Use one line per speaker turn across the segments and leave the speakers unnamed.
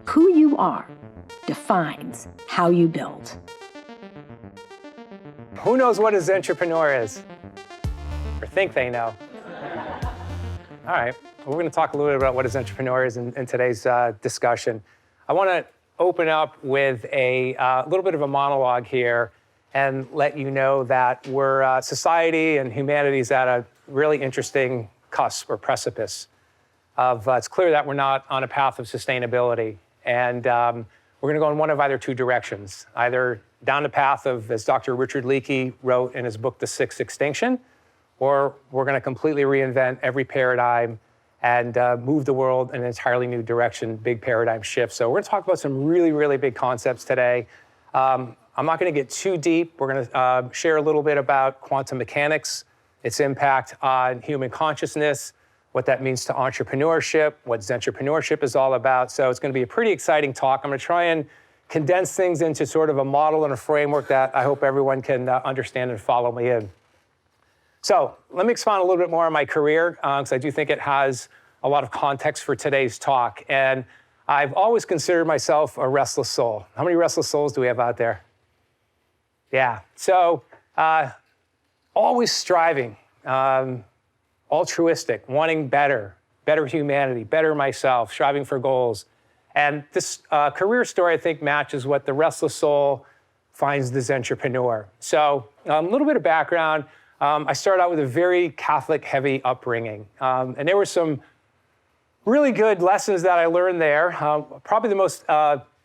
Who you are defines how you build.
Who knows what a Zentrepreneur is? Or think they know? All right, we're going to talk a little bit about what a Zentrepreneur is in today's discussion. I want to open up with a little bit of a monologue here and let you know that we're society and humanity is at a really interesting cusp or precipice of it's clear that we're not on a path of sustainability. And we're going to go in one of either two directions, either down the path of, as Dr. Richard Leakey wrote in his book, The Sixth Extinction, or we're going to completely reinvent every paradigm and move the world in an entirely new direction, big paradigm shift. So we're going to talk about some really, really big concepts today. I'm not going to get too deep. We're going to share a little bit about quantum mechanics, its impact on human consciousness, what that means to entrepreneurship, what zentrepreneurship is all about. So it's going to be a pretty exciting talk. I'm going to try and condense things into sort of a model and a framework that I hope everyone can understand and follow me in. So let me expound a little bit more on my career, because I do think it has a lot of context for today's talk. And I've always considered myself a restless soul. How many restless souls do we have out there? Yeah, so always striving, altruistic, wanting better humanity, better myself, striving for goals. And this career story, I think, matches what the restless soul finds the Zentrepreneur. So a little bit of background. I started out with a very Catholic-heavy upbringing. And there were some really good lessons that I learned there. Probably the most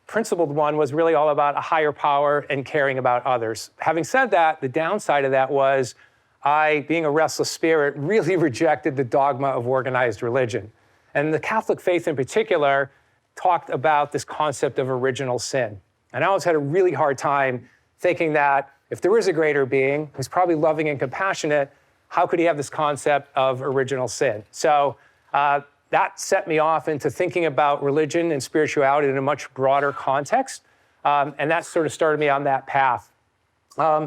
principled one was really all about a higher power and caring about others. Having said that, the downside of that was I, being a restless spirit, really rejected the dogma of organized religion. And the Catholic faith in particular talked about this concept of original sin. And I always had a really hard time thinking that if there is a greater being who's probably loving and compassionate, how could he have this concept of original sin? So that set me off into thinking about religion and spirituality in a much broader context. And that sort of started me on that path.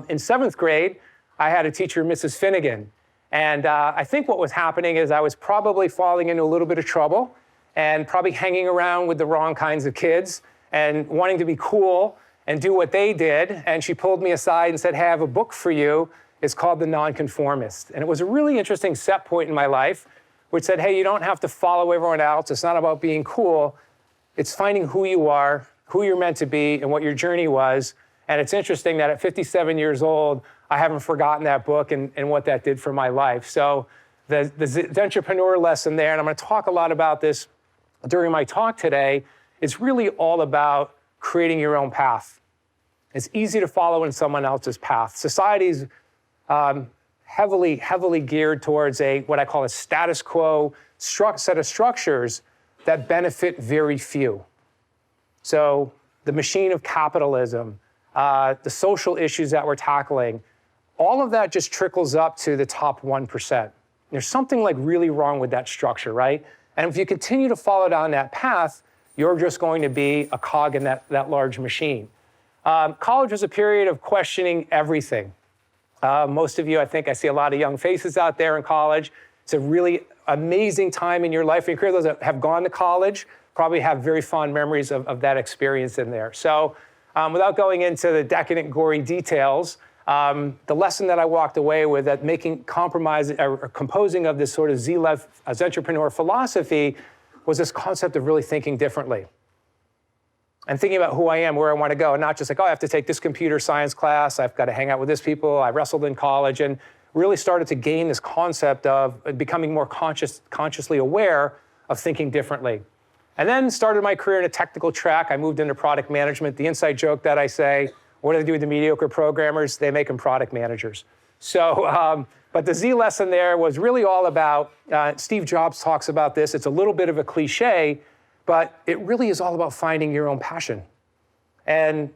In seventh grade, I had a teacher, Mrs. Finnegan. And I think what was happening is I was probably falling into a little bit of trouble and probably hanging around with the wrong kinds of kids and wanting to be cool and do what they did. And she pulled me aside and said, hey, I have a book for you. It's called The Nonconformist. And it was a really interesting set point in my life, which said, hey, you don't have to follow everyone else. It's not about being cool. It's finding who you are, who you're meant to be, and what your journey was. And it's interesting that at 57 years old, I haven't forgotten that book and what that did for my life. So the Entrepreneur lesson there, and I'm going to talk a lot about this during my talk today, it's really all about creating your own path. It's easy to follow in someone else's path. Society's heavily geared towards what I call a status quo set of structures that benefit very few. So the machine of capitalism, the social issues that we're tackling, all of that just trickles up to the top 1%. There's something like really wrong with that structure, right? And if you continue to follow down that path, you're just going to be a cog in that large machine. College was a period of questioning everything. Most of you, I think I see a lot of young faces out there in college. It's a really amazing time in your life. And those that have gone to college probably have very fond memories of that experience in there. So without going into the decadent, gory details, the lesson that I walked away with that making compromise or composing of this sort of Zentrepreneur philosophy was this concept of really thinking differently and thinking about who I am, where I want to go, and not just like, oh, I have to take this computer science class, I've got to hang out with this people, I wrestled in college, and really started to gain this concept of becoming more consciously aware of thinking differently. And then started my career in a technical track. I moved into product management. The inside joke that I say, what do they do with the mediocre programmers? They make them product managers. So, but the Z lesson there was really all about, Steve Jobs talks about this, it's a little bit of a cliche, but it really is all about finding your own passion. And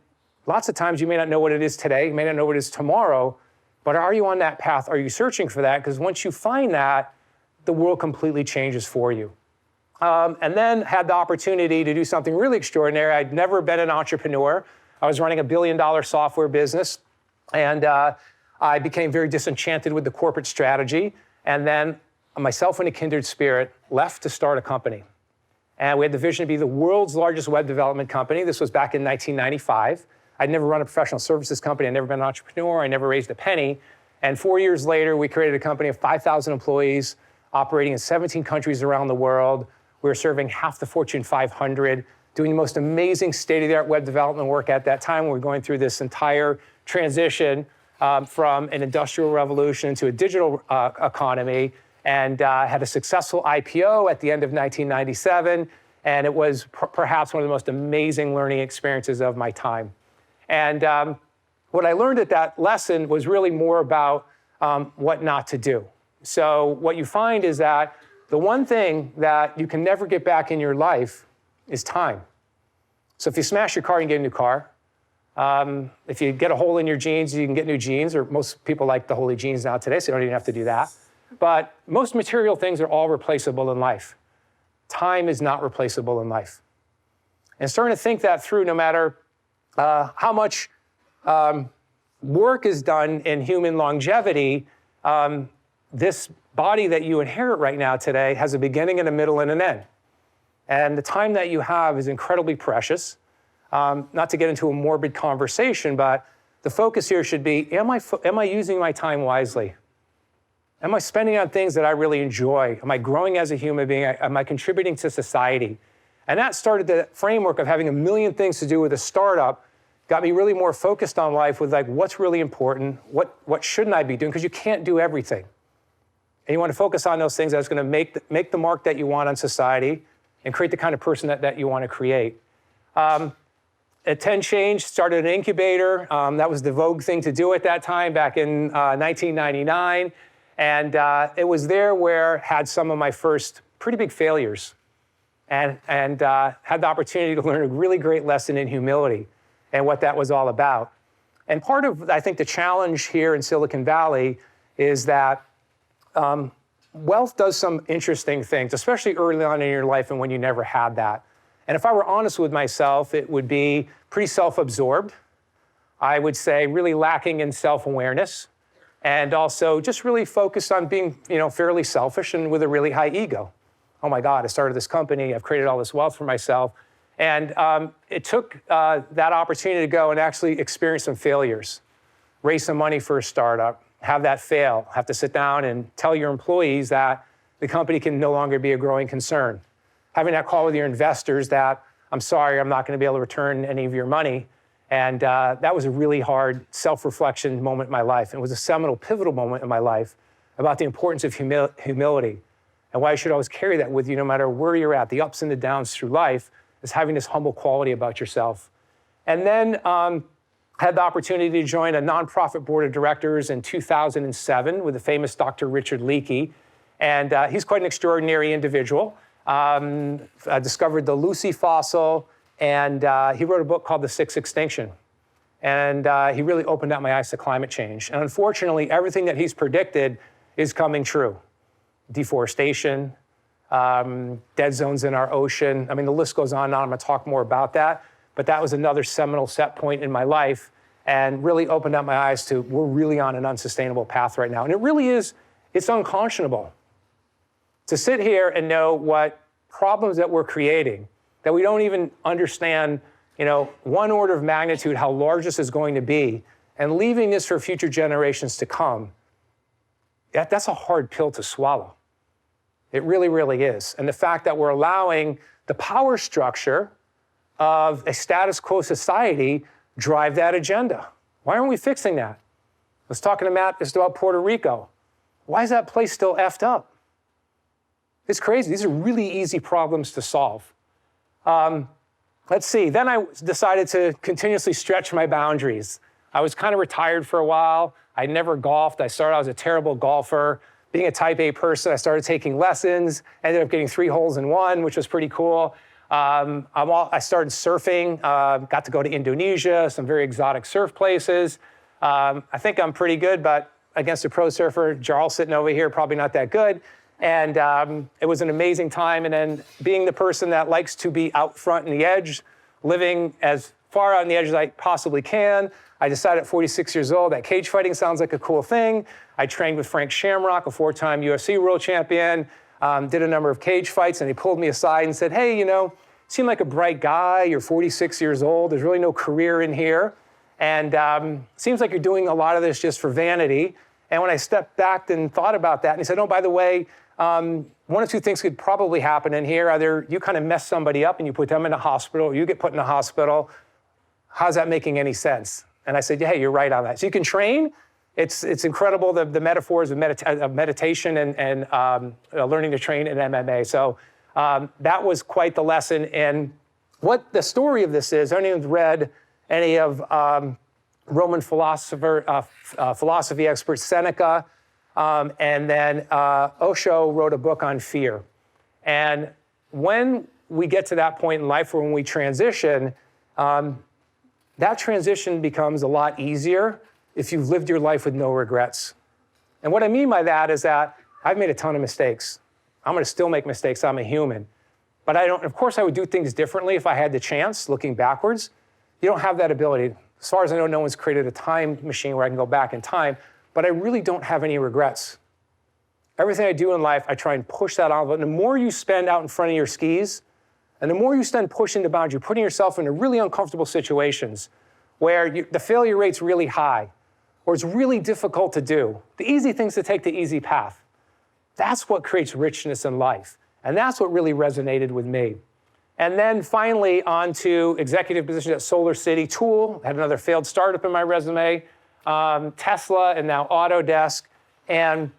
lots of times you may not know what it is today, you may not know what it is tomorrow, but are you on that path? Are you searching for that? Because once you find that, the world completely changes for you. And then had the opportunity to do something really extraordinary. I'd never been an entrepreneur. I was running $1 billion software business, and I became very disenchanted with the corporate strategy. And then myself and a kindred spirit left to start a company. And we had the vision to be the world's largest web development company. This was back in 1995. I'd never run a professional services company. I'd never been an entrepreneur. I never raised a penny. And 4 years later, we created a company of 5,000 employees operating in 17 countries around the world. We were serving half the Fortune 500, doing the most amazing state-of-the-art web development work at that time. We were going through this entire transition from an industrial revolution to a digital economy, and had a successful IPO at the end of 1997. And it was perhaps one of the most amazing learning experiences of my time. And what I learned at that lesson was really more about what not to do. So what you find is that the one thing that you can never get back in your life is time. So if you smash your car, you can get a new car. If you get a hole in your jeans, you can get new jeans, or most people like the holy jeans now today, so you don't even have to do that. But most material things are all replaceable in life. Time is not replaceable in life. And starting to think that through, no matter how much work is done in human longevity, this body that you inherit right now today has a beginning and a middle and an end. And the time that you have is incredibly precious. Not to get into a morbid conversation, but the focus here should be, am I using my time wisely? Am I spending on things that I really enjoy? Am I growing as a human being? Am I contributing to society? And that started the framework of having a million things to do with a startup, got me really more focused on life with like, what's really important? What shouldn't I be doing? Because you can't do everything. And you want to focus on those things that's going to make the mark that you want on society and create the kind of person that you want to create. At 10 Change, started an incubator. That was the vogue thing to do at that time, back in 1999. And it was there where I had some of my first pretty big failures and had the opportunity to learn a really great lesson in humility and what that was all about. And part of, I think, the challenge here in Silicon Valley is that wealth does some interesting things, especially early on in your life and when you never had that. And if I were honest with myself, it would be pretty self-absorbed. I would say really lacking in self-awareness, and also just really focused on being, fairly selfish and with a really high ego. Oh my God, I started this company, I've created all this wealth for myself. And it took that opportunity to go and actually experience some failures, raise some money for a startup, have that fail, have to sit down and tell your employees that the company can no longer be a growing concern. Having that call with your investors that, I'm sorry, I'm not going to be able to return any of your money. And that was a really hard self-reflection moment in my life. And it was a seminal, pivotal moment in my life about the importance of humility and why you should always carry that with you no matter where you're at, the ups and the downs through life, is having this humble quality about yourself. And then had the opportunity to join a nonprofit board of directors in 2007 with the famous Dr. Richard Leakey. And he's quite an extraordinary individual. I discovered the Lucy fossil, and he wrote a book called The Sixth Extinction. And he really opened up my eyes to climate change. And unfortunately, everything that he's predicted is coming true. Deforestation, dead zones in our ocean. I mean, the list goes on and on. I'm going to talk more about that. But that was another seminal set point in my life and really opened up my eyes to, we're really on an unsustainable path right now. And it really is, it's unconscionable to sit here and know what problems that we're creating, that we don't even understand, one order of magnitude how large this is going to be, and leaving this for future generations to come. That's a hard pill to swallow. It really, really is. And the fact that we're allowing the power structure of a status quo society drive that agenda. Why aren't we fixing that? I was talking to Matt just about Puerto Rico. Why is that place still effed up? It's crazy. These are really easy problems to solve. Let's see. Then I decided to continuously stretch my boundaries. I was kind of retired for a while. I never golfed. I was a terrible golfer. Being a type A person, I started taking lessons, ended up getting 3 holes in 1, which was pretty cool. I started surfing, got to go to Indonesia, some very exotic surf places. I think I'm pretty good, but against a pro surfer, Jarl sitting over here, probably not that good. And it was an amazing time. And then being the person that likes to be out front in the edge, living as far out on the edge as I possibly can, I decided at 46 years old that cage fighting sounds like a cool thing. I trained with Frank Shamrock, a 4-time UFC world champion. did a number of cage fights, and he pulled me aside and said, hey, you seem like a bright guy. You're 46 years old. There's really no career in here. And seems like you're doing a lot of this just for vanity. And when I stepped back and thought about that, and he said, oh, by the way, one of two things could probably happen in here. Either you kind of mess somebody up and you put them in a hospital, or you get put in a hospital. How's that making any sense? And I said, yeah, you're right on that. So you can train. It's incredible, the metaphors of meditation and learning to train in MMA. So that was quite the lesson. And what the story of this is, I don't even read any of Roman philosophy expert Seneca, and then Osho wrote a book on fear. And when we get to that point in life where when we transition, that transition becomes a lot easier if you've lived your life with no regrets. And what I mean by that is that I've made a ton of mistakes. I'm going to still make mistakes. I'm a human. But of course, I would do things differently if I had the chance, looking backwards. You don't have that ability. As far as I know, no one's created a time machine where I can go back in time, but I really don't have any regrets. Everything I do in life, I try and push that envelope. And the more you spend out in front of your skis, and the more you spend pushing the boundary, putting yourself into really uncomfortable situations where the failure rate's really high, or it's really difficult to do, the easy things to take the easy path. That's what creates richness in life. And that's what really resonated with me. And then finally on to executive position at SolarCity. Tool, had another failed startup in my resume, Tesla, and now Autodesk. And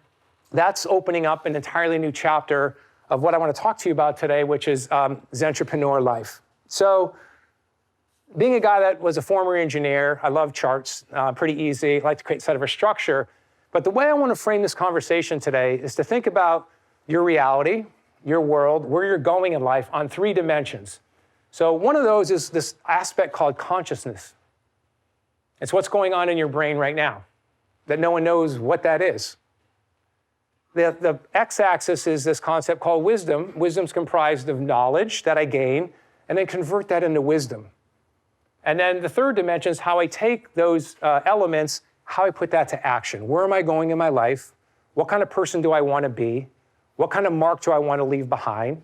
that's opening up an entirely new chapter of what I want to talk to you about today, which is Centripreneur Life. So being a guy that was a former engineer, I love charts, pretty easy. I like to create sort of a structure. But the way I want to frame this conversation today is to think about your reality, your world, where you're going in life on 3 dimensions. So one of those is this aspect called consciousness. It's what's going on in your brain right now, that no one knows what that is. The x-axis is this concept called wisdom. Wisdom's comprised of knowledge that I gain, and then convert that into wisdom. And then the 3rd dimension is how I take those elements, how I put that to action. Where am I going in my life? What kind of person do I want to be? What kind of mark do I want to leave behind?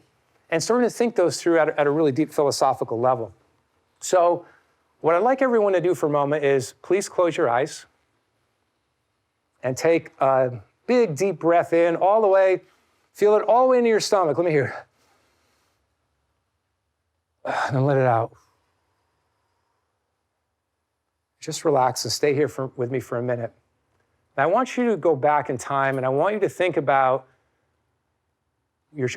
And starting to think those through at a really deep philosophical level. So what I'd like everyone to do for a moment is please close your eyes and take a big, deep breath in all the way. Feel it all the way into your stomach. Let me hear. And then let it out. Just relax and stay here with me for a minute. Now, I want you to go back in time, and I want you to think about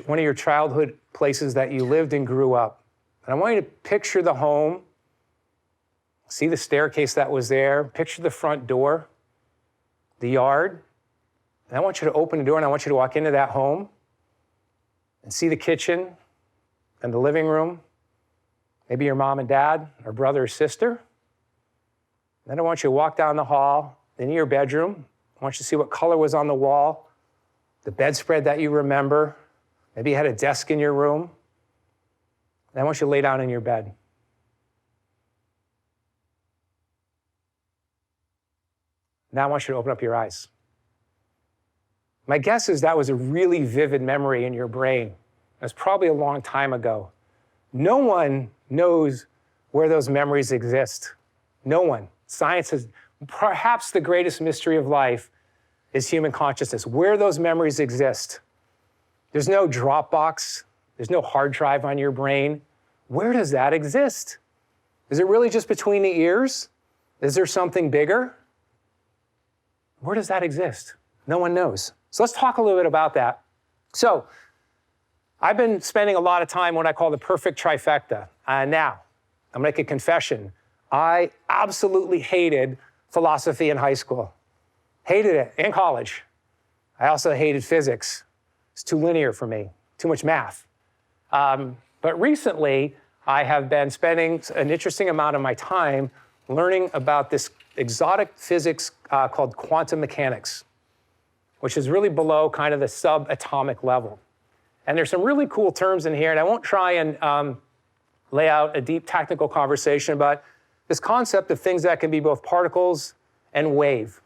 one of your childhood places that you lived and grew up. And I want you to picture the home, see the staircase that was there, picture the front door, the yard. And I want you to open the door, and I want you to walk into that home and see the kitchen and the living room, maybe your mom and dad, or brother or sister. Then I want you to walk down the hall, into your bedroom. I want you to see what color was on the wall, the bedspread that you remember. Maybe you had a desk in your room. Then I want you to lay down in your bed. Now I want you to open up your eyes. My guess is that was a really vivid memory in your brain. It was probably a long time ago. No one knows where those memories exist. No one. Science is perhaps the greatest mystery of life is human consciousness, where those memories exist. There's no Dropbox. There's no hard drive on your brain. Where does that exist? Is it really just between the ears? Is there something bigger? Where does that exist? No one knows. So let's talk a little bit about that. So I've been spending a lot of time what I call the perfect trifecta. Now, I'm going to make a confession. I absolutely hated philosophy in high school. Hated it in college. I also hated physics. It's too linear for me, too much math. But recently, I have been spending an interesting amount of my time learning about this exotic physics called quantum mechanics, which is really below kind of the subatomic level. And there's some really cool terms in here, and I won't try and lay out a deep technical conversation, but this concept of things that can be both particles and wave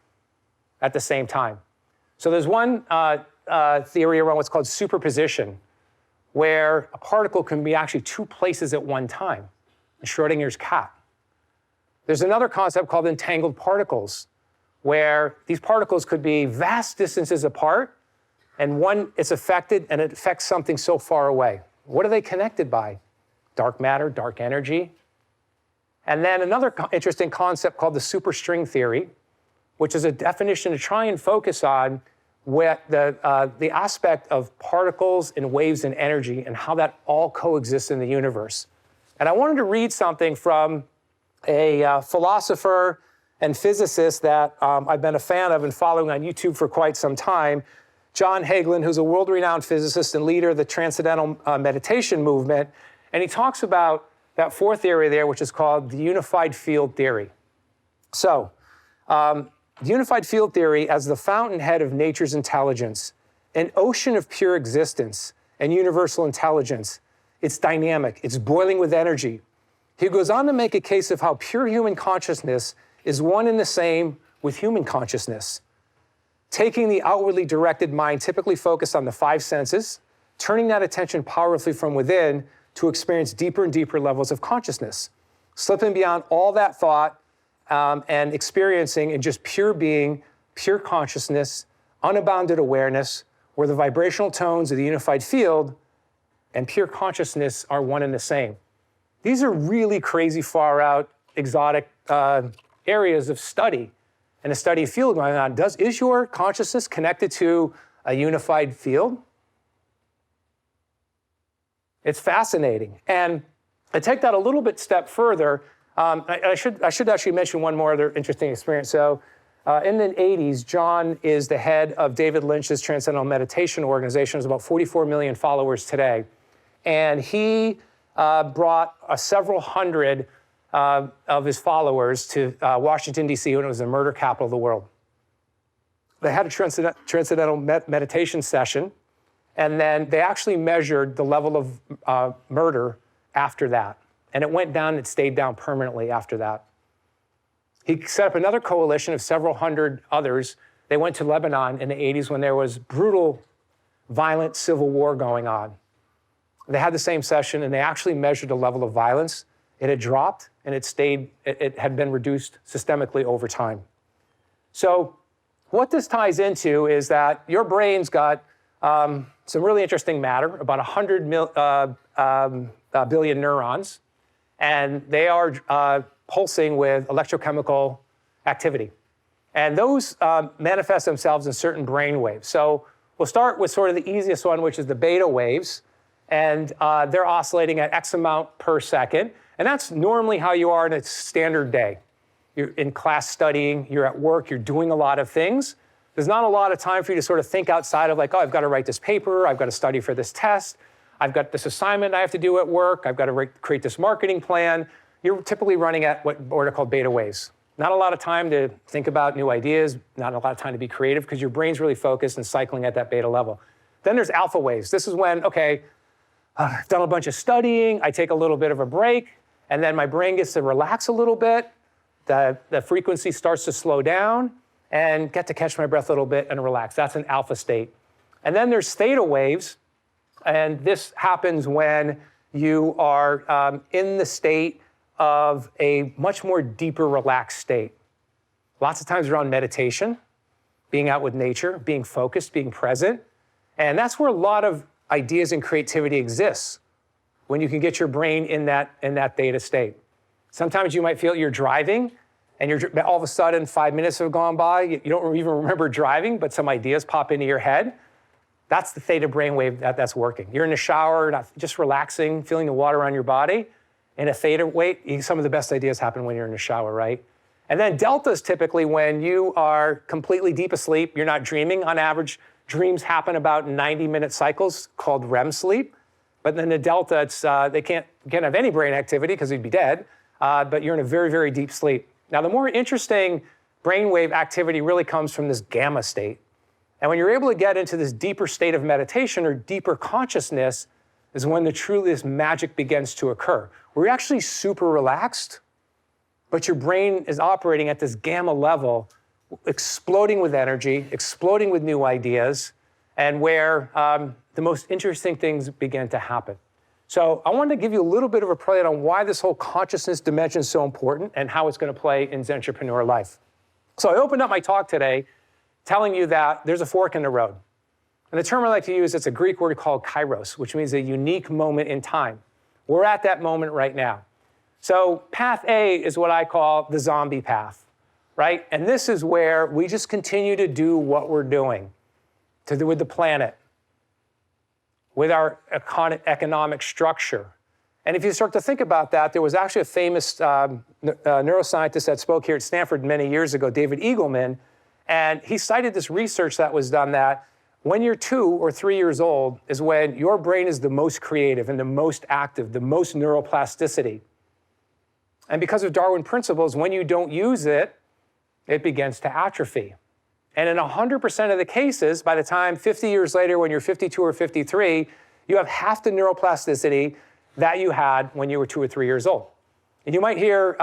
at the same time. So there's one theory around what's called superposition, where a particle can be actually two places at one time, Schrodinger's cat. There's another concept called entangled particles, where these particles could be vast distances apart, and one is affected, and it affects something so far away. What are they connected by? Dark matter, dark energy. And then another interesting concept called the superstring theory, which is a definition to try and focus on what the aspect of particles and waves and energy and how that all coexists in the universe. And I wanted to read something from a philosopher and physicist that I've been a fan of and following on YouTube for quite some time, John Hagelin, who's a world-renowned physicist and leader of the Transcendental Meditation movement. And he talks about that fourth theory there, which is called the unified field theory. So, the unified field theory as the fountainhead of nature's intelligence, an ocean of pure existence and universal intelligence. It's dynamic, it's boiling with energy. He goes on to make a case of how pure human consciousness is one and the same with human consciousness. Taking the outwardly directed mind typically focused on the five senses, turning that attention powerfully from within to experience deeper and deeper levels of consciousness, slipping beyond all that thought and experiencing in just pure being, pure consciousness, unbounded awareness, where the vibrational tones of the unified field and pure consciousness are one and the same. These are really crazy, far out, exotic areas of study and a study field going on. Is your consciousness connected to a unified field? It's fascinating. And I take that a little bit step further. I should actually mention one more other interesting experience. So in the 80s, John is the head of David Lynch's Transcendental Meditation organization. There's about 44 million followers today. And he brought several hundred of his followers to Washington, D.C. when it was the murder capital of the world. They had a transcendental meditation session, and then they actually measured the level of murder after that. And it went down, it stayed down permanently after that. He set up another coalition of several hundred others. They went to Lebanon in the 80s when there was brutal, violent civil war going on. They had the same session, and they actually measured the level of violence. It had dropped, and it had been reduced systemically over time. So what this ties into is that your brain's got some really interesting matter, about 100 billion neurons, and they are pulsing with electrochemical activity. And those manifest themselves in certain brain waves. So we'll start with sort of the easiest one, which is the beta waves. And they're oscillating at X amount per second. And that's normally how you are in a standard day. You're in class studying, you're at work, you're doing a lot of things. There's not a lot of time for you to sort of think outside of like, oh, I've got to write this paper, I've got to study for this test, I've got this assignment I have to do at work, I've got to create this marketing plan. You're typically running at what are called beta waves. Not a lot of time to think about new ideas, not a lot of time to be creative because your brain's really focused and cycling at that beta level. Then there's alpha waves. This is when, okay, I've done a bunch of studying, I take a little bit of a break, and then my brain gets to relax a little bit, the frequency starts to slow down, and get to catch my breath a little bit and relax. That's an alpha state. And then there's theta waves, and this happens when you are in the state of a much more deeper relaxed state. Lots of times around meditation, being out with nature, being focused, being present, and that's where a lot of ideas and creativity exists, when you can get your brain in that theta state. Sometimes you might feel you're driving, and all of a sudden 5 minutes have gone by, you don't even remember driving, but some ideas pop into your head. That's the theta brainwave that's working. You're in the shower, just relaxing, feeling the water on your body. In a theta wave, some of the best ideas happen when you're in the shower, right? And then delta is typically when you are completely deep asleep, you're not dreaming. On average, dreams happen about 90-minute cycles called REM sleep. But then the delta, they can't have any brain activity because you'd be dead, but you're in a very, very deep sleep. Now, the more interesting brainwave activity really comes from this gamma state. And when you're able to get into this deeper state of meditation or deeper consciousness is when this magic begins to occur. Where you're actually super relaxed, but your brain is operating at this gamma level, exploding with energy, exploding with new ideas, and where the most interesting things began to happen. So I wanted to give you a little bit of a play on why this whole consciousness dimension is so important and how it's going to play in Centripreneur Life. So I opened up my talk today telling you that there's a fork in the road. And the term I like to use, it's a Greek word called kairos, which means a unique moment in time. We're at that moment right now. So path A is what I call the zombie path, right? And this is where we just continue to do what we're doing with the planet, with our economic structure. And if you start to think about that, there was actually a famous neuroscientist that spoke here at Stanford many years ago, David Eagleman, and he cited this research that was done that when you're 2 or 3 years old is when your brain is the most creative and the most active, the most neuroplasticity. And because of Darwin principles, when you don't use it, it begins to atrophy. And in 100% of the cases, by the time 50 years later, when you're 52 or 53, you have half the neuroplasticity that you had when you were 2 or 3 years old. And you might hear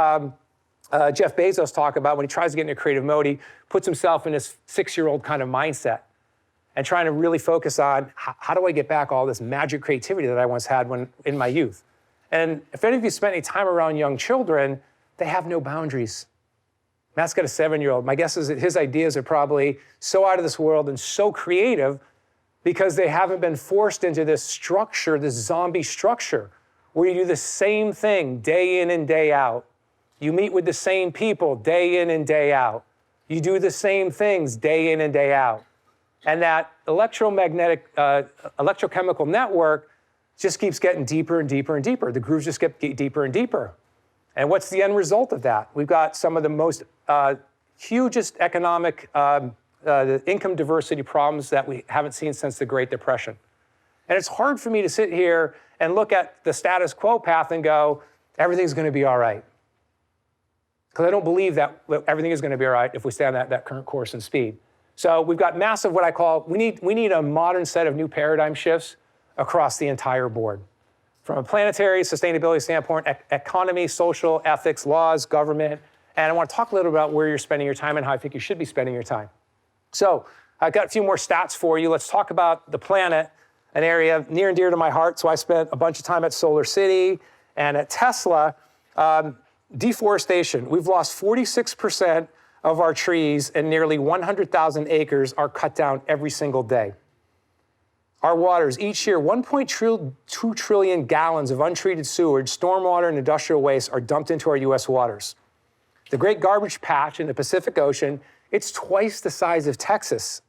Jeff Bezos talk about when he tries to get into creative mode, he puts himself in this 6-year-old kind of mindset and trying to really focus on how do I get back all this magic creativity that I once had when in my youth. And if any of you spent any time around young children, they have no boundaries. Matt's got a 7-year-old. My guess is that his ideas are probably so out of this world and so creative because they haven't been forced into this structure, this zombie structure, where you do the same thing day in and day out. You meet with the same people day in and day out. You do the same things day in and day out. And that electrochemical network just keeps getting deeper and deeper and deeper. The grooves just get deeper and deeper. And what's the end result of that? We've got some of the most hugest economic income diversity problems that we haven't seen since the Great Depression. And it's hard for me to sit here and look at the status quo path and go, everything's going to be all right. Because I don't believe that everything is going to be all right if we stay on that current course and speed. So we've got massive, what I call, we need a modern set of new paradigm shifts across the entire board. From a planetary sustainability standpoint, economy, social, ethics, laws, government, and I want to talk a little about where you're spending your time and how I think you should be spending your time. So I've got a few more stats for you. Let's talk about the planet, an area near and dear to my heart. So I spent a bunch of time at SolarCity and at Tesla. Deforestation, we've lost 46% of our trees and nearly 100,000 acres are cut down every single day. Our waters, each year, 1.2 trillion gallons of untreated sewage, stormwater, and industrial waste are dumped into our US waters. The Great Garbage Patch in the Pacific Ocean, it's twice the size of Texas.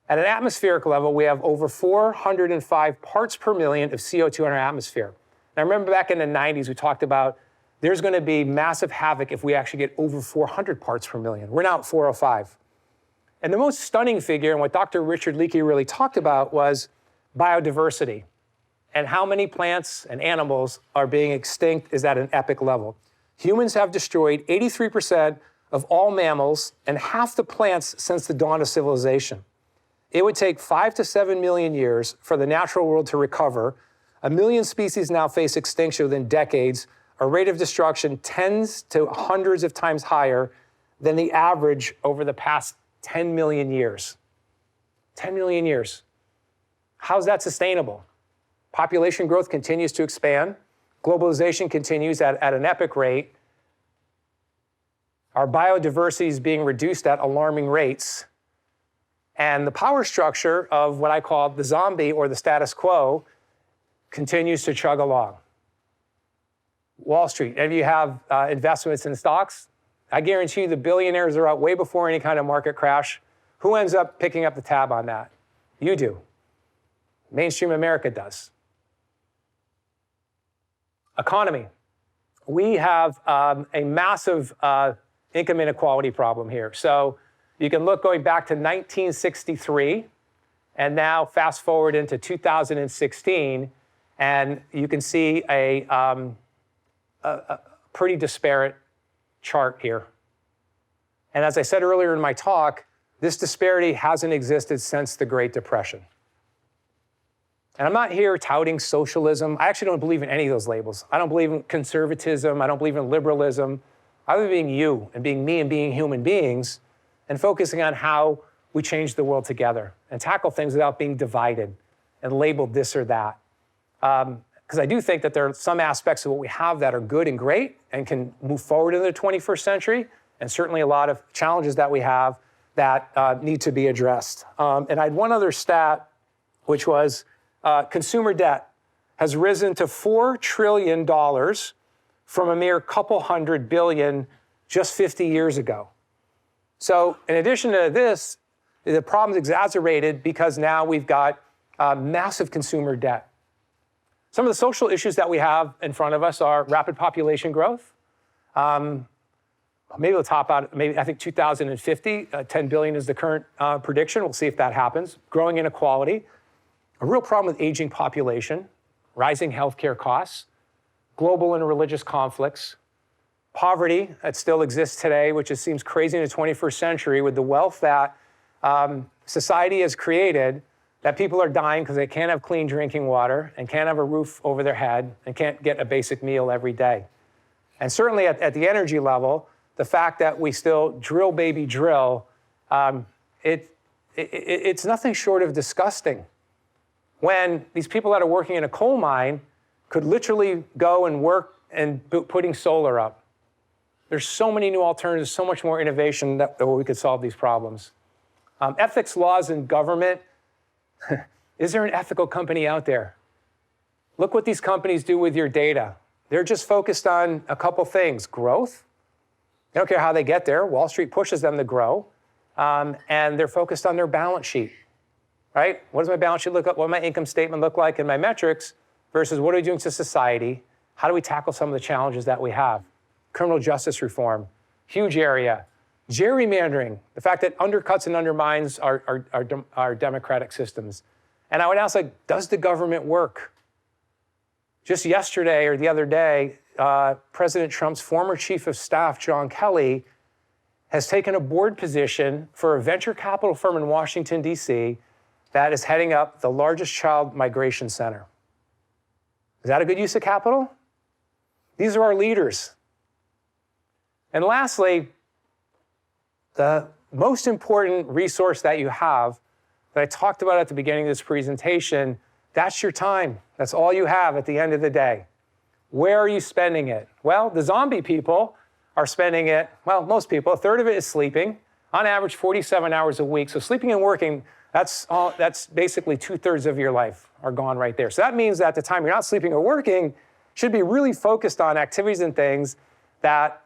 At an atmospheric level, we have over 405 parts per million of CO2 in our atmosphere. And I remember back in the 90s, we talked about there's going to be massive havoc if we actually get over 400 parts per million. We're now at 405. And the most stunning figure, and what Dr. Richard Leakey really talked about, was biodiversity. And how many plants and animals are being extinct is at an epic level. Humans have destroyed 83% of all mammals and half the plants since the dawn of civilization. It would take 5 to 7 million years for the natural world to recover. 1 million species now face extinction within decades, a rate of destruction tens to hundreds of times higher than the average over the past 10 million years. 10 million years. How's that sustainable? Population growth continues to expand. Globalization continues at an epic rate. Our biodiversity is being reduced at alarming rates. And the power structure of what I call the zombie or the status quo continues to chug along. Wall Street, if you have investments in stocks, I guarantee you the billionaires are out way before any kind of market crash. Who ends up picking up the tab on that? You do. Mainstream America does. Economy. We have a massive income inequality problem here. So you can look going back to 1963 and now fast forward into 2016, and you can see a pretty disparate chart here. And as I said earlier in my talk, this disparity hasn't existed since the Great Depression. And I'm not here touting socialism. I actually don't believe in any of those labels. I don't believe in conservatism. I don't believe in liberalism. I believe in being you and being me and being human beings and focusing on how we change the world together. and tackle things without being divided and labeled this or that. Because I do think that there are some aspects of what we have that are good and great and can move forward in the 21st century, and certainly a lot of challenges that we have that need to be addressed. And I had one other stat, which was consumer debt has risen to $4 trillion from a mere couple $100 billion just 50 years ago. So in addition to this, the problem's exacerbated because now we've got massive consumer debt. Some of the social issues that we have in front of us are rapid population growth. Maybe we'll top out, maybe I think 2050, 10 billion is the current prediction. We'll see if that happens. Growing inequality, a real problem with aging population, rising healthcare costs, global and religious conflicts, poverty that still exists today, which just seems crazy in the 21st century with the wealth that society has created, that people are dying because they can't have clean drinking water and can't have a roof over their head and can't get a basic meal every day. And certainly at the energy level, the fact that we still drill, baby, drill, it's nothing short of disgusting. When these people that are working in a coal mine could literally go and work and putting solar up. There's so many new alternatives, so much more innovation that we could solve these problems. Ethics laws in government. Is there an ethical company out there? Look what these companies do with your data. They're just focused on a couple things. Growth. They don't care how they get there. Wall Street pushes them to grow. And they're focused on their balance sheet, right? What does my balance sheet look like? What does my income statement look like and my metrics versus what are we doing to society? How do we tackle some of the challenges that we have? Criminal justice reform, huge area. Gerrymandering, the fact that undercuts and undermines our democratic systems. And I would ask, like, does the government work? Just yesterday or the other day, President Trump's former chief of staff, John Kelly, has taken a board position for a venture capital firm in Washington, D.C. that is heading up the largest child migration center. Is that a good use of capital? These are our leaders. And lastly, the most important resource that you have that I talked about at the beginning of this presentation, that's your time. That's all you have at the end of the day. Where are you spending it? Well, the zombie people are spending it, well, most people, a third of it is sleeping, on average 47 hours a week. So sleeping and working, that's basically 2/3 of your life are gone right there. So that means that the time you're not sleeping or working should be really focused on activities and things that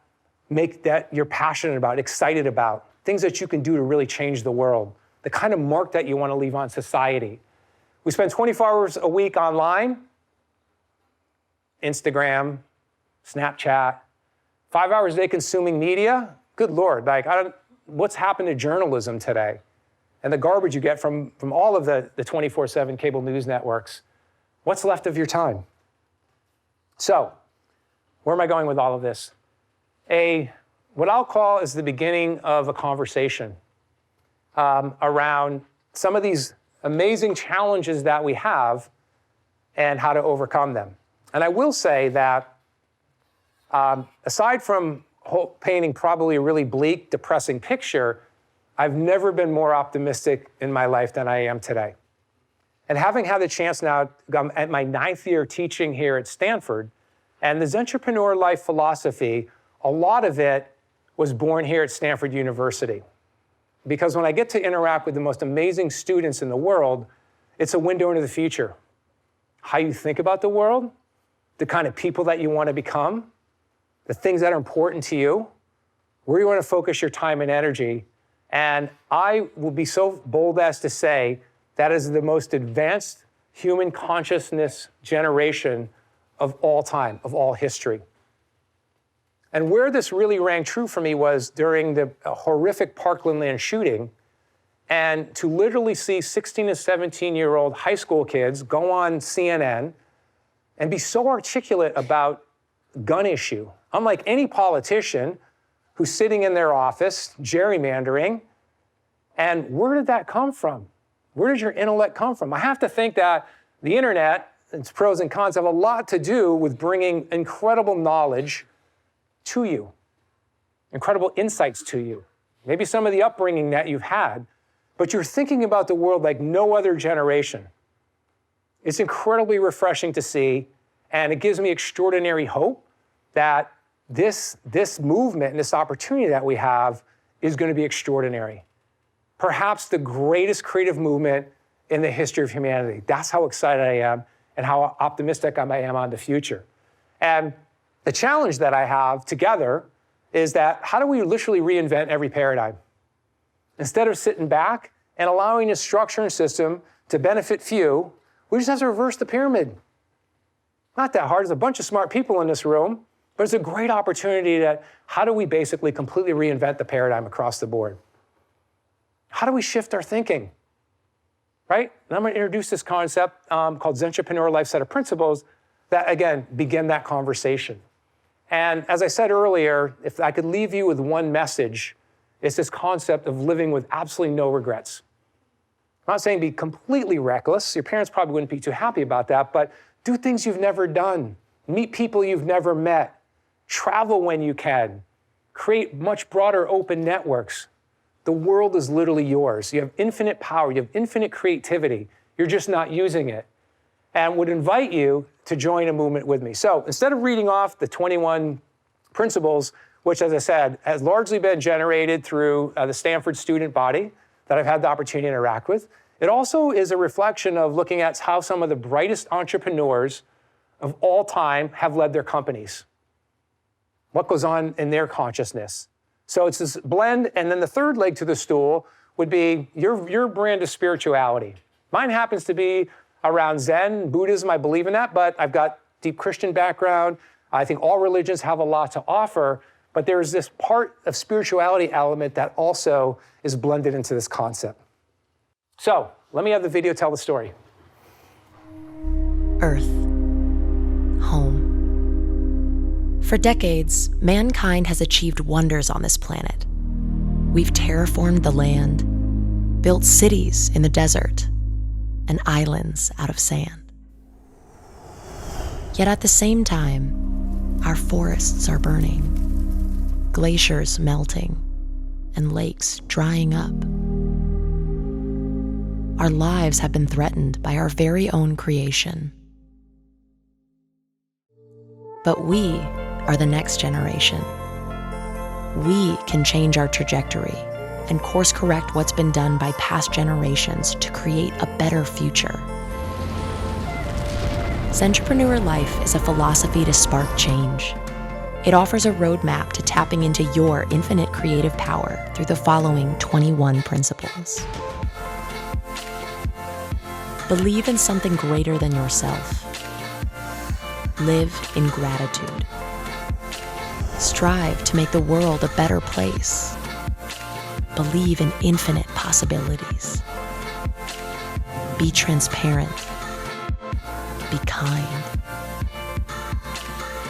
you're passionate about, excited about, things that you can do to really change the world, the kind of mark that you want to leave on society. We spend 24 hours a week online, Instagram, Snapchat, 5 hours a day consuming media. Good Lord, what's happened to journalism today? And the garbage you get from all of the 24/7 cable news networks. What's left of your time? So, where am I going with all of this? What I'll call is the beginning of a conversation around some of these amazing challenges that we have and how to overcome them. And I will say that aside from painting probably a really bleak, depressing picture, I've never been more optimistic in my life than I am today. And having had the chance now, I'm at my 9th year teaching here at Stanford, and the Centripreneur Life philosophy, a lot of it was born here at Stanford University. Because when I get to interact with the most amazing students in the world, it's a window into the future. How you think about the world, the kind of people that you want to become, the things that are important to you, where you want to focus your time and energy. And I will be so bold as to say that is the most advanced human consciousness generation of all time, of all history. And where this really rang true for me was during the horrific Parkland Land shooting, and to literally see 16 and 17-year-old high school kids go on CNN and be so articulate about gun issue. Unlike any politician who's sitting in their office gerrymandering. And where did that come from? Where did your intellect come from? I have to think that the internet, its pros and cons, have a lot to do with bringing incredible knowledge to you, incredible insights to you, maybe some of the upbringing that you've had. but you're thinking about the world like no other generation. It's incredibly refreshing to see, and it gives me extraordinary hope that this movement and this opportunity that we have is going to be extraordinary. Perhaps the greatest creative movement in the history of humanity. That's how excited I am and how optimistic I am on the future. And the challenge that I have together is that how do we literally reinvent every paradigm? Instead of sitting back and allowing a structure and system to benefit few, we just have to reverse the pyramid. Not that hard. There's a bunch of smart people in this room, but it's a great opportunity that how do we basically completely reinvent the paradigm across the board? How do we shift our thinking? Right? And I'm going to introduce this concept called Centripreneur Life set of principles that, again, begin that conversation. And as I said earlier, if I could leave you with one message, it's this concept of living with absolutely no regrets. I'm not saying be completely reckless. Your parents probably wouldn't be too happy about that, but do things you've never done. Meet people you've never met. Travel when you can. Create much broader open networks. The world is literally yours. You have infinite power. You have infinite creativity. You're just not using it. And would invite you to join a movement with me. So instead of reading off the 21 principles, which, as I said, has largely been generated through the Stanford student body that I've had the opportunity to interact with, it also is a reflection of looking at how some of the brightest entrepreneurs of all time have led their companies. What goes on in their consciousness. So it's this blend, and then the third leg to the stool would be your brand of spirituality. Mine happens to be around Zen, Buddhism, I believe in that, but I've got deep Christian background. I think all religions have a lot to offer, but there's this part of spirituality element that also is blended into this concept. So let me have the video tell the story.
Earth. Home. For decades, mankind has achieved wonders on this planet. We've terraformed the land, built cities in the desert, and islands out of sand. Yet at the same time, our forests are burning, glaciers melting, and lakes drying up. Our lives have been threatened by our very own creation. But we are the next generation. We can change our trajectory and course correct what's been done by past generations to create a better future. Centripreneur Life is a philosophy to spark change. It offers a roadmap to tapping into your infinite creative power through the following 21 principles. Believe in something greater than yourself. Live in gratitude. Strive to make the world a better place. Believe in infinite possibilities. Be transparent. Be kind.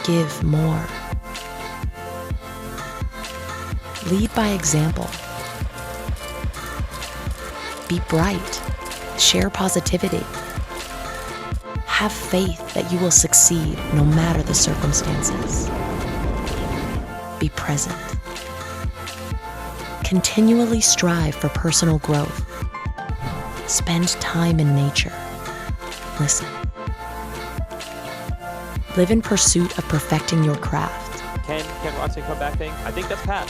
Give more. Lead by example. Be bright. Share positivity. Have faith that you will succeed no matter the circumstances. Be present. Continually strive for personal growth. Spend time in nature. Listen. Live in pursuit of perfecting your craft.
Can Watson come back thing? I think that's Pat.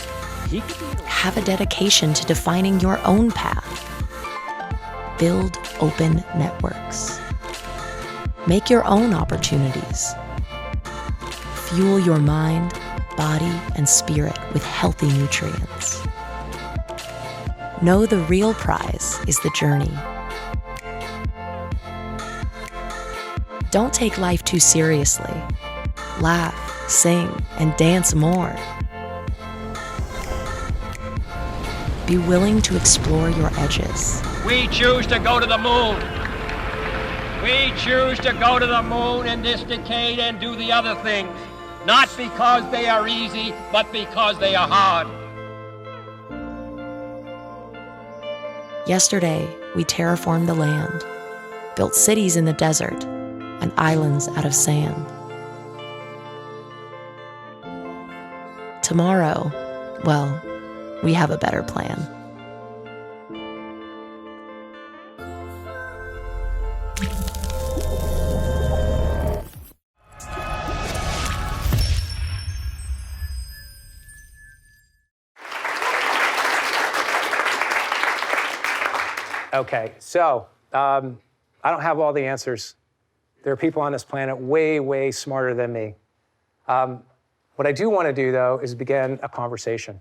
He could be.
Have a dedication to defining your own path. Build open networks. Make your own opportunities. Fuel your mind, body, and spirit with healthy nutrients. Know the real prize is the journey. Don't take life too seriously. Laugh, sing, and dance more. Be willing to explore your edges.
We choose to go to the moon. We choose to go to the moon in this decade and do the other things, not because they are easy, but because they are hard.
Yesterday, we terraformed the land, built cities in the desert, and islands out of sand. Tomorrow, well, we have a better plan.
Okay, so I don't have all the answers. There are people on this planet way, way smarter than me. What I do want to do, though, is begin a conversation.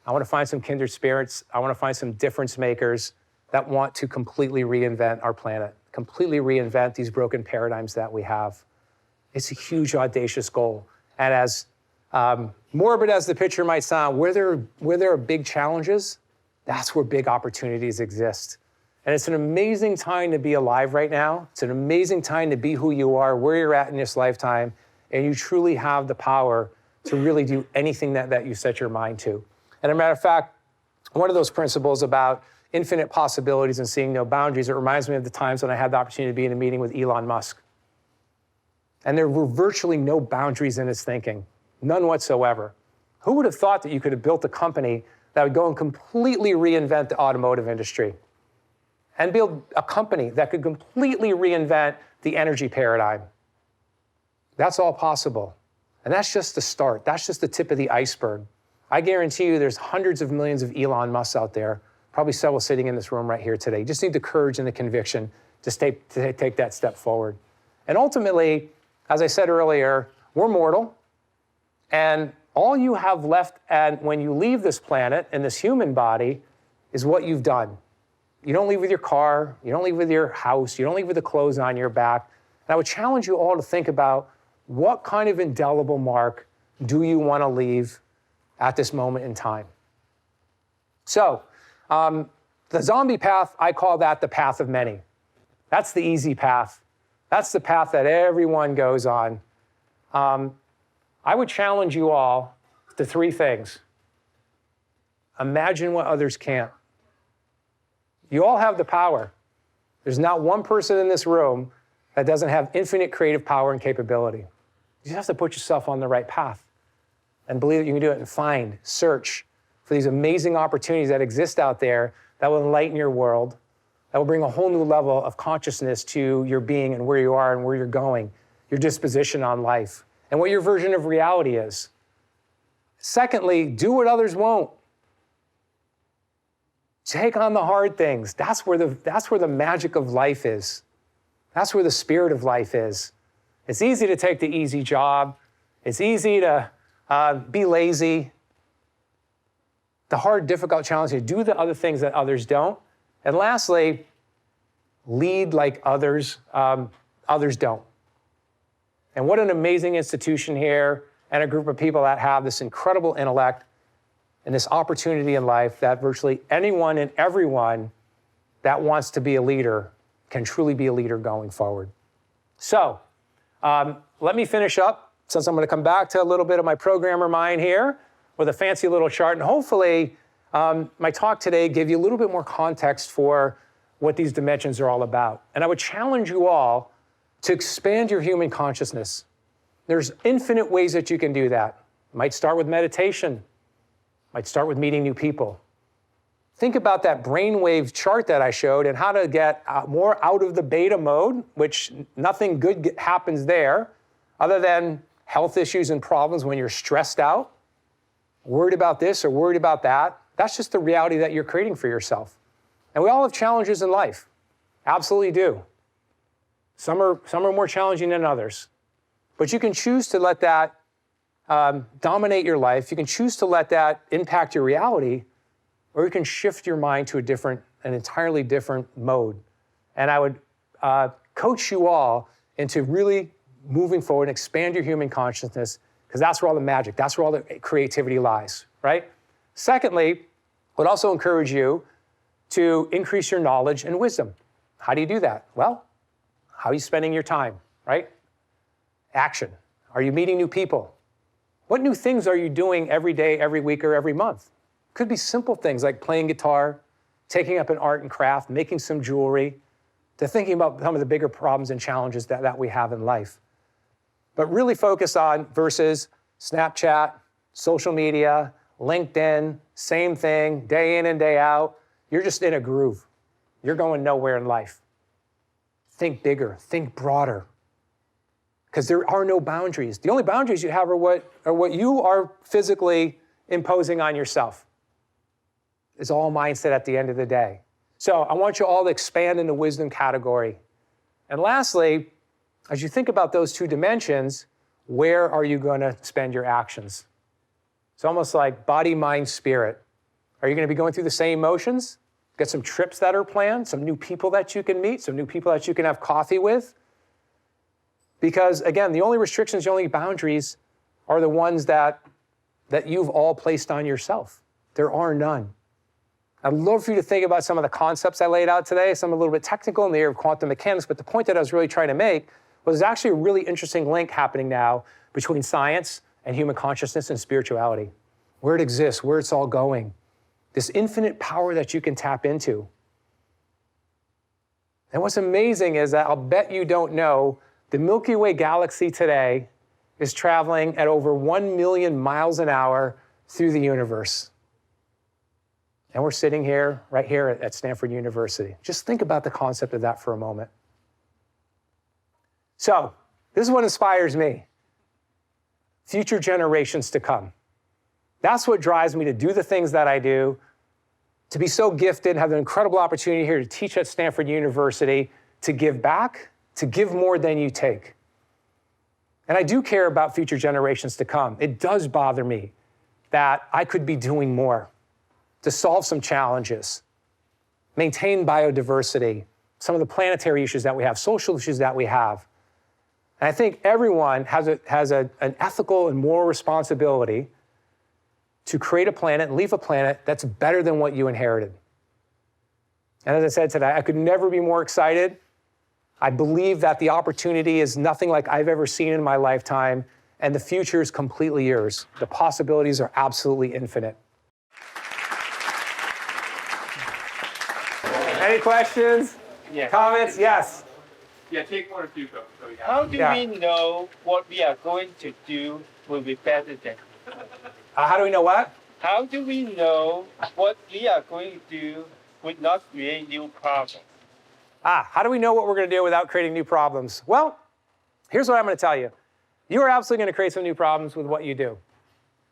I want to find some kindred spirits. I want to find some difference makers that want to completely reinvent our planet, completely reinvent these broken paradigms that we have. It's a huge, audacious goal. And as morbid as the picture might sound, where there are big challenges, that's where big opportunities exist. And it's an amazing time to be alive right now. It's an amazing time to be who you are, where you're at in this lifetime, and you truly have the power to really do anything that you set your mind to. And as a matter of fact, one of those principles about infinite possibilities and seeing no boundaries, it reminds me of the times when I had the opportunity to be in a meeting with Elon Musk. And there were virtually no boundaries in his thinking, none whatsoever. Who would have thought that you could have built a company that would go and completely reinvent the automotive industry and build a company that could completely reinvent the energy paradigm? That's all possible. And that's just the start. That's just the tip of the iceberg. I guarantee you there's hundreds of millions of Elon Musks out there, probably several sitting in this room right here today. You just need the courage and the conviction to take that step forward. And ultimately, as I said earlier, we're mortal, and all you have left when you leave this planet and this human body is what you've done. You don't leave with your car, you don't leave with your house, you don't leave with the clothes on your back. And I would challenge you all to think about what kind of indelible mark do you want to leave at this moment in time. So, the zombie path, I call that the path of many. That's the easy path. That's the path that everyone goes on. I would challenge you all to three things. Imagine what others can't. You all have the power. There's not one person in this room that doesn't have infinite creative power and capability. You just have to put yourself on the right path and believe that you can do it, and search for these amazing opportunities that exist out there that will enlighten your world, that will bring a whole new level of consciousness to your being and where you are and where you're going, your disposition on life, and what your version of reality is. Secondly, do what others won't. Take on the hard things. That's where the magic of life is. That's where the spirit of life is. It's easy to take the easy job. It's easy to be lazy. The hard, difficult challenge is to do the other things that others don't. And lastly, lead like others don't. And what an amazing institution here, and a group of people that have this incredible intellect and this opportunity in life that virtually anyone and everyone that wants to be a leader can truly be a leader going forward. So let me finish up, since I'm going to come back to a little bit of my programmer mind here with a fancy little chart, and hopefully my talk today gave you a little bit more context for what these dimensions are all about. And I would challenge you all to expand your human consciousness. There's infinite ways that you can do that. It might start with meditation. Might start with meeting new people. Think about that brainwave chart that I showed and how to get more out of the beta mode, which nothing good happens there other than health issues and problems when you're stressed out, worried about this or worried about that. That's just the reality that you're creating for yourself. And we all have challenges in life. Absolutely do. Some are more challenging than others. But you can choose to let that dominate your life. You can choose to let that impact your reality, or you can shift your mind to an entirely different mode. And I would coach you all into really moving forward and expand your human consciousness, because that's where all the magic, that's where all the creativity lies, right? Secondly, I would also encourage you to increase your knowledge and wisdom. How do you do that? Well, how are you spending your time, right? Action. Are you meeting new people? What new things are you doing every day, every week, or every month? Could be simple things like playing guitar, taking up an art and craft, making some jewelry, to thinking about some of the bigger problems and challenges that we have in life. But really focus on versus Snapchat, social media, LinkedIn, same thing, day in and day out. You're just in a groove. You're going nowhere in life. Think bigger, think broader, because there are no boundaries. The only boundaries you have are what you are physically imposing on yourself. It's all mindset at the end of the day. So I want you all to expand in the wisdom category. And lastly, as you think about those two dimensions, where are you going to spend your actions? It's almost like body, mind, spirit. Are you going to be going through the same motions? Get some trips that are planned, some new people that you can meet, some new people that you can have coffee with? Because again, the only restrictions, the only boundaries are the ones that you've all placed on yourself. There are none. I'd love for you to think about some of the concepts I laid out today, some a little bit technical in the area of quantum mechanics, but the point that I was really trying to make was there's actually a really interesting link happening now between science and human consciousness and spirituality, where it exists, where it's all going, this infinite power that you can tap into. And what's amazing is that I'll bet you don't know, the Milky Way galaxy today is traveling at over 1 million miles an hour through the universe. And we're sitting here, right here at Stanford University. Just think about the concept of that for a moment. So, this is what inspires me. Future generations to come. That's what drives me to do the things that I do, to be so gifted, have an incredible opportunity here to teach at Stanford University, to give back, to give more than you take. And I do care about future generations to come. It does bother me that I could be doing more to solve some challenges, maintain biodiversity, some of the planetary issues that we have, social issues that we have. And I think everyone has an ethical and moral responsibility to create a planet and leave a planet that's better than what you inherited. And as I said today, I could never be more excited. I believe that the opportunity is nothing like I've ever seen in my lifetime, and the future is completely yours. The possibilities are absolutely infinite. Any questions?
Yeah.
Comments? Yes.
Yeah, take one or two.
How do
Yeah.
we know what we are going to do will be better than?
How do we know what?
How do we know what we are going to do would not create new problems?
How do we know what we're going to do without creating new problems? Well, here's what I'm going to tell you. You are absolutely going to create some new problems with what you do,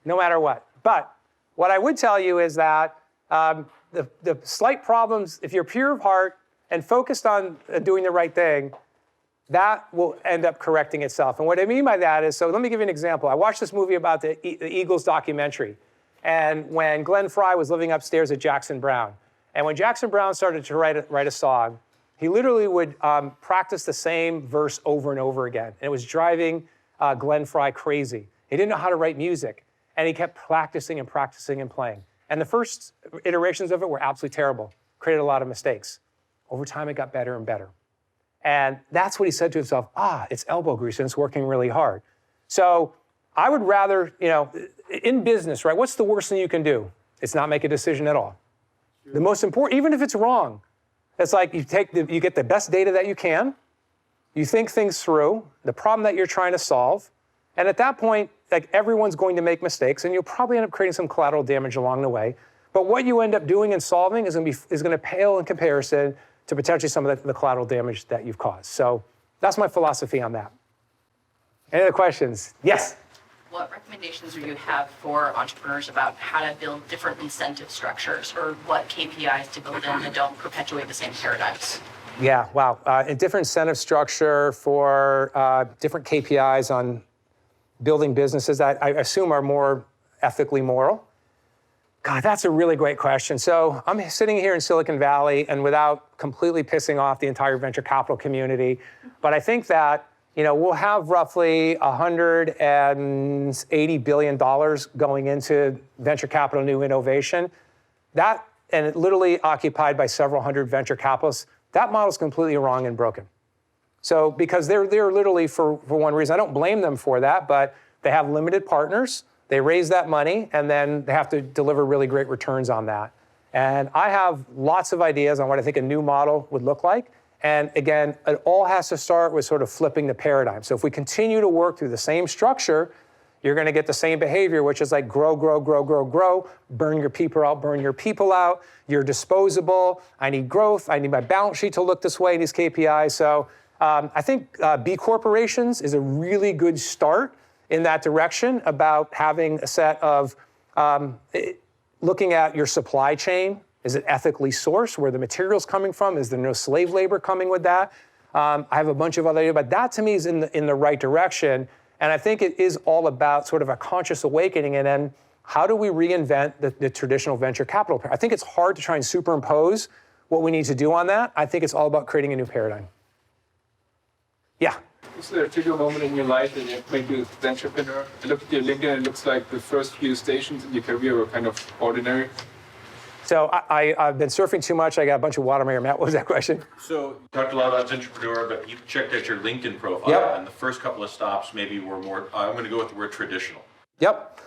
no matter what. But what I would tell you is that the slight problems, if you're pure of heart and focused on doing the right thing, that will end up correcting itself. And what I mean by that is, so let me give you an example. I watched this movie about the Eagles documentary. And when Glenn Fry was living upstairs at Jackson Browne, and when Jackson Browne started to write a song, he literally would practice the same verse over and over again. And it was driving Glenn Fry crazy. He didn't know how to write music. And he kept practicing and practicing and playing. And the first iterations of it were absolutely terrible, created a lot of mistakes. Over time, it got better and better. And that's what he said to himself, it's elbow grease and it's working really hard. So I would rather, in business, right, what's the worst thing you can do? It's not make a decision at all. Sure. The most important, even if it's wrong, it's like you get the best data that you can, you think things through, the problem that you're trying to solve, and at that point, like everyone's going to make mistakes and you'll probably end up creating some collateral damage along the way. But what you end up doing and solving is going to pale in comparison to potentially some of the collateral damage that you've caused. So that's my philosophy on that. Any other questions? Yes?
What recommendations do you have for entrepreneurs about how to build different incentive structures or what KPIs to build in that don't perpetuate the same paradigms?
Yeah, wow. A different incentive structure for different KPIs on building businesses that I assume are more ethically moral. God, that's a really great question. So I'm sitting here in Silicon Valley, and without completely pissing off the entire venture capital community, but I think that we'll have roughly $180 billion going into venture capital new innovation. That, and it literally occupied by several hundred venture capitalists, that model is completely wrong and broken. So because they're literally for one reason, I don't blame them for that, but they have limited partners. They raise that money, and then they have to deliver really great returns on that. And I have lots of ideas on what I think a new model would look like. And again, it all has to start with sort of flipping the paradigm. So if we continue to work through the same structure, you're going to get the same behavior, which is like grow, grow, grow, grow, grow, burn your people out, burn your people out. You're disposable. I need growth. I need my balance sheet to look this way, these KPIs. So I think B corporations is a really good start in that direction about having a set of looking at your supply chain Is it ethically sourced? Where the material's coming from? Is there no slave labor coming with that? I have a bunch of other ideas, but that to me is in the right direction. And I think it is all about sort of a conscious awakening, and then how do we reinvent the traditional venture capital? I think it's hard to try and superimpose what we need to do on that. I think it's all about creating a new paradigm. Yeah.
Is there a trigger moment in your life that you made you an entrepreneur? I looked at your LinkedIn and it looks like the first few stations in your career were kind of ordinary.
So I've been surfing too much. I got a bunch of water in my ear. Matt, what was that question?
So you talked a lot about Centripreneur, but you checked out your LinkedIn profile,
Yep.
and the first couple of stops maybe were more, I'm going to go with the word traditional.
Yep.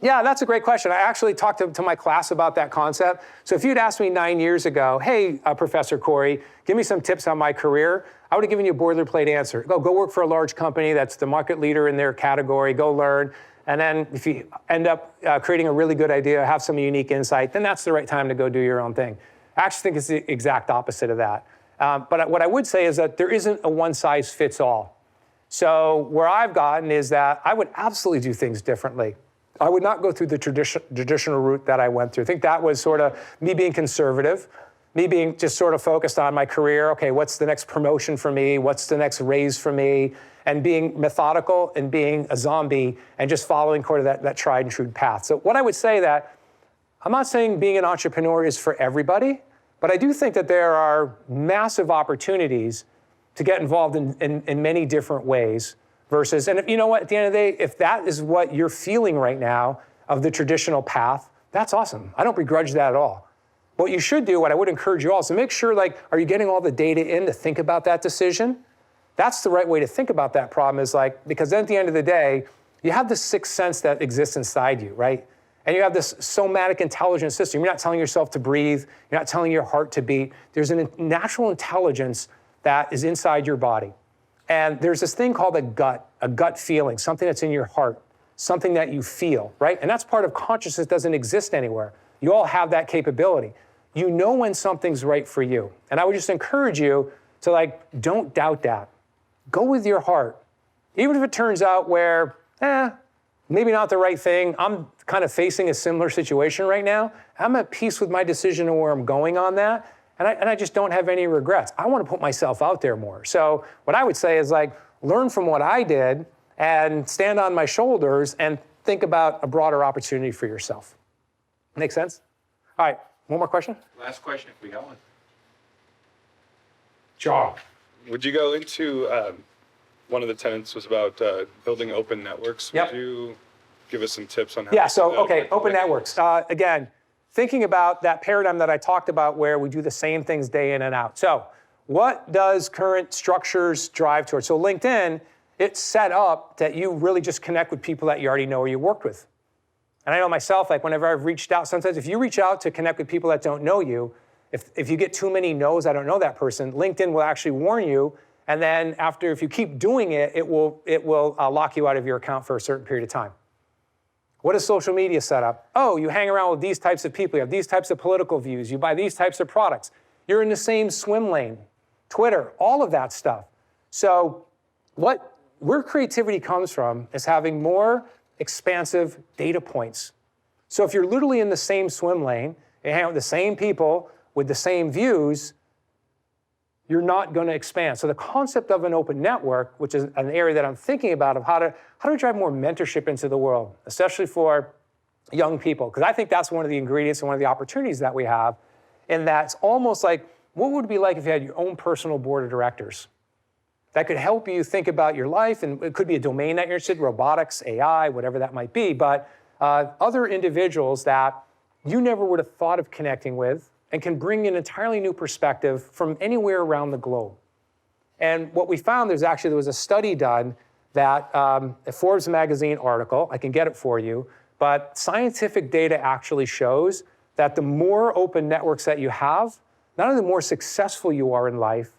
Yeah, that's a great question. I actually talked to my class about that concept. So if you'd asked me 9 years ago, hey, Professor Corey, give me some tips on my career, I would have given you a boilerplate answer. Go work for a large company that's the market leader in their category, go learn. And then if you end up creating a really good idea, have some unique insight, then that's the right time to go do your own thing. I actually think it's the exact opposite of that. But what I would say is that there isn't a one size fits all. So where I've gotten is that I would absolutely do things differently. I would not go through the traditional route that I went through. I think that was sort of me being conservative, me being just sort of focused on my career. Okay, what's the next promotion for me? What's the next raise for me? And being methodical and being a zombie and just following sort of that tried and true path. So what I would say that, I'm not saying being an entrepreneur is for everybody, but I do think that there are massive opportunities to get involved in many different ways versus, and if, you know what, at the end of the day, if that is what you're feeling right now of the traditional path, that's awesome. I don't begrudge that at all. What you should do, what I would encourage you all, is to make sure, like, are you getting all the data in to think about that decision? That's the right way to think about that problem, is like, because then at the end of the day, you have this sixth sense that exists inside you, right? And you have this somatic intelligence system. You're not telling yourself to breathe. You're not telling your heart to beat. There's a natural intelligence that is inside your body. And there's this thing called a gut feeling, something that's in your heart, something that you feel, right? And that's part of consciousness, doesn't exist anywhere. You all have that capability. You know when something's right for you. And I would just encourage you to, like, don't doubt that. Go with your heart. Even if it turns out where, maybe not the right thing. I'm kind of facing a similar situation right now. I'm at peace with my decision and where I'm going on that. And I just don't have any regrets. I want to put myself out there more. So what I would say is, like, learn from what I did and stand on my shoulders and think about a broader opportunity for yourself. Make sense? All right, one more question?
Last question, if we got one.
Sure.
Would you go into, one of the tenets was about building open networks.
Yep.
Would you give us some tips on how
Yeah,
to
so,
do that
okay, open
effectively?
networks. Again, thinking about that paradigm that I talked about where we do the same things day in and out. So what does current structures drive towards? So LinkedIn, it's set up that you really just connect with people that you already know or you worked with. And I know myself, like, whenever I've reached out, sometimes if you reach out to connect with people that don't know you, if you get too many no's, I don't know that person, LinkedIn will actually warn you. And then after, if you keep doing it, it will lock you out of your account for a certain period of time. What is social media set up? Oh, you hang around with these types of people. You have these types of political views. You buy these types of products. You're in the same swim lane. Twitter, all of that stuff. So where creativity comes from is having more expansive data points. So if you're literally in the same swim lane, you hang out with the same people with the same views, you're not going to expand. So the concept of an open network, which is an area that I'm thinking about, of how to drive more mentorship into the world, especially for young people, because I think that's one of the ingredients and one of the opportunities that we have, in that it's almost like, what would it be like if you had your own personal board of directors that could help you think about your life? And it could be a domain that you're interested in, robotics, AI, whatever that might be, but other individuals that you never would have thought of connecting with, and can bring an entirely new perspective from anywhere around the globe. And what we found, there was a study done that, a Forbes magazine article, I can get it for you, but scientific data actually shows that the more open networks that you have, not only the more successful you are in life,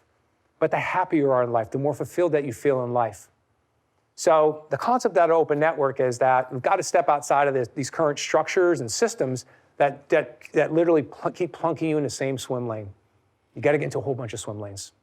but the happier you are in life, the more fulfilled that you feel in life. So the concept of that open network is that we've got to step outside of these current structures and systems that literally keep plunking you in the same swim lane. You got to get into a whole bunch of swim lanes.